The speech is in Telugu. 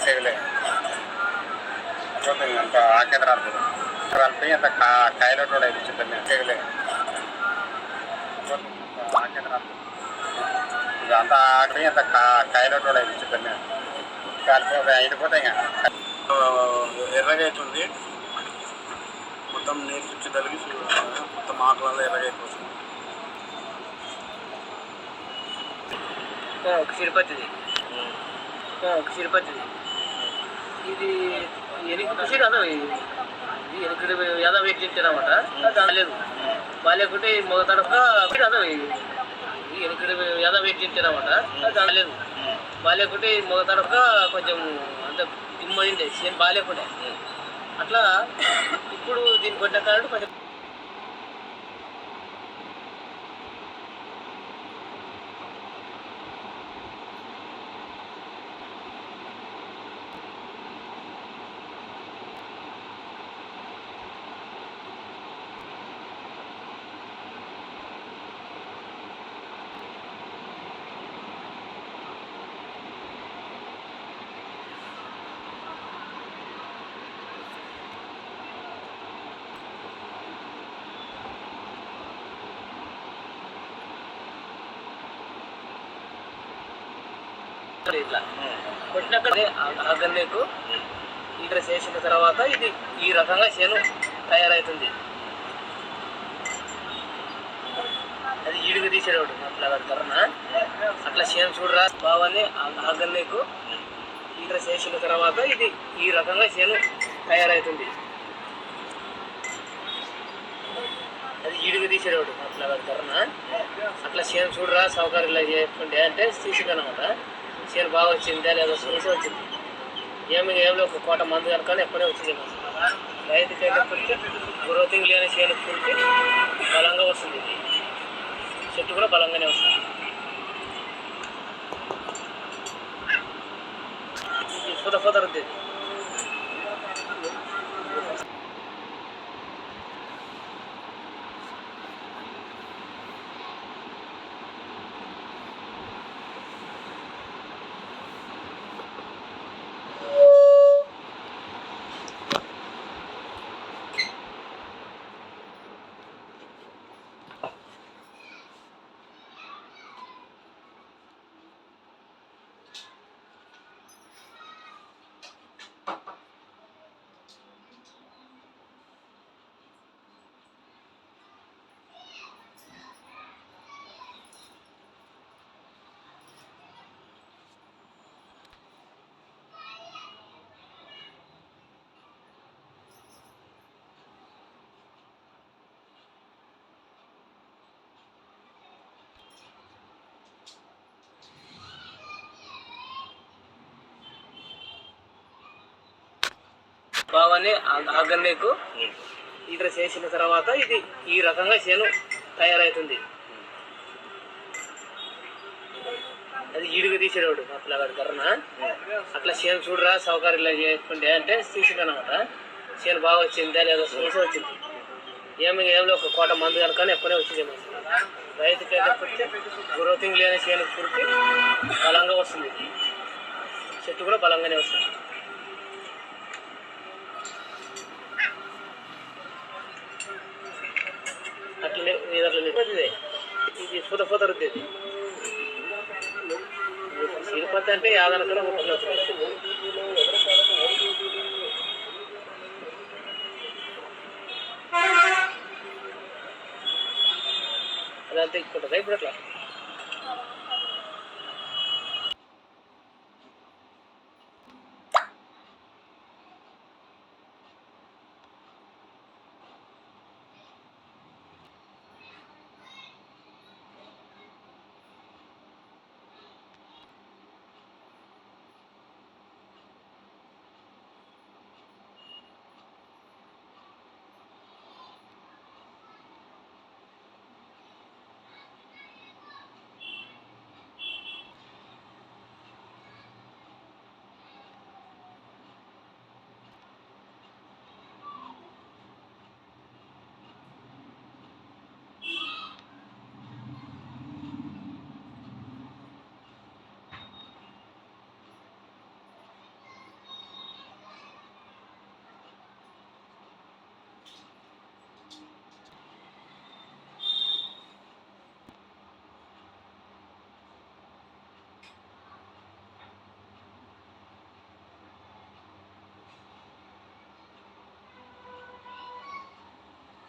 సేవలే అంత ఆకేంద్రాలు కలిపి అంత కాయలో కూడా ఇచ్చింది సేవలే ఆకేంద్రాలు అంత ఆకలి అంత కాయలో కూడా ఇచ్చింది కలిపి అయిపోతాయి ఎర్రగా అవుతుంది మొత్తం నీరు చుచ్చు కలిగి మొత్తం ఆకులలో ఎర్రగా అయిపోతుంది. తిరుపతిది తిరుపతిది ఇది ఎనికి కదా ఇది ఎనికిడి యాదవ్ ఎక్కించారన్నమాట. లేదు బాగాలేకుంటే మొగ తడక కదా ఇది ఎనికిడి యాదవ్ ఎక్కించారన్నమాట. లేదు బాగాలేకుంటే మొగ తడక కొంచెం అంత దిమ్మడింది సేమ్ బాగాలేకుంటే అట్లా. ఇప్పుడు దీన్ని కొట్టిన కారణం కొంచెం ఇట్లా కొట్టినాక ఆ గన్నెకు ఇక్కడ చేసిన తర్వాత ఇది ఈ రకంగా చేను తయారవుతుంది. అది ఈడుగు తీసేవాడు అట్లా కడతారన్నా. అట్లా చేను చూడరా బావని ఆ గన్నెకు ఇక్కడ చేసిన తర్వాత ఇది ఈ రకంగా చేను తయారవుతుంది. అది ఈడుగు తీసేవాడు అట్లా కడతారన్నా. అట్లా చేను చూడరా సౌకర్యం ఇలా చేసుకుంటే అంటే తీసిందనమాట. చేను బాగా వచ్చిందా లేదా చూసి వచ్చింది. ఏమిలో ఒక కోట మందు కనుక ఎప్పుడే వచ్చింది. రైతుకి అయితే గ్రోతింగ్ లేని చేను పురికి బలంగా వస్తుంది. చెట్టు కూడా బలంగానే వస్తుంది. ఫుద రుద్దేది బావని ఆ గన్నెకు ఇక్కడ చేసిన తర్వాత ఇది ఈ రకంగా చేను తయారవుతుంది. అది ఈడుగు తీసేవాడు అట్లా కడతారన్నా. అట్లా చేను చూడరా సౌకర్యం ఇలా చేసుకుంటే అంటే తీసిందనమాట. చేను బాగా వచ్చిందా లేదా చూసి వచ్చింది. ఏమిలో ఒక కోట మందు కనుక ఎప్పుడే వచ్చింది. రైతుకి అయితే గ్రోతింగ్ లేని చేను పురికి బలంగా వస్తుంది. చెట్టు కూడా బలంగానే వస్తుంది. అట్లనే అట్లా ఇది ఫుద రుద్దేది తిరుపతి అంటే యాదనకర అదంతా ఇక్కడ ఇప్పుడు అట్లా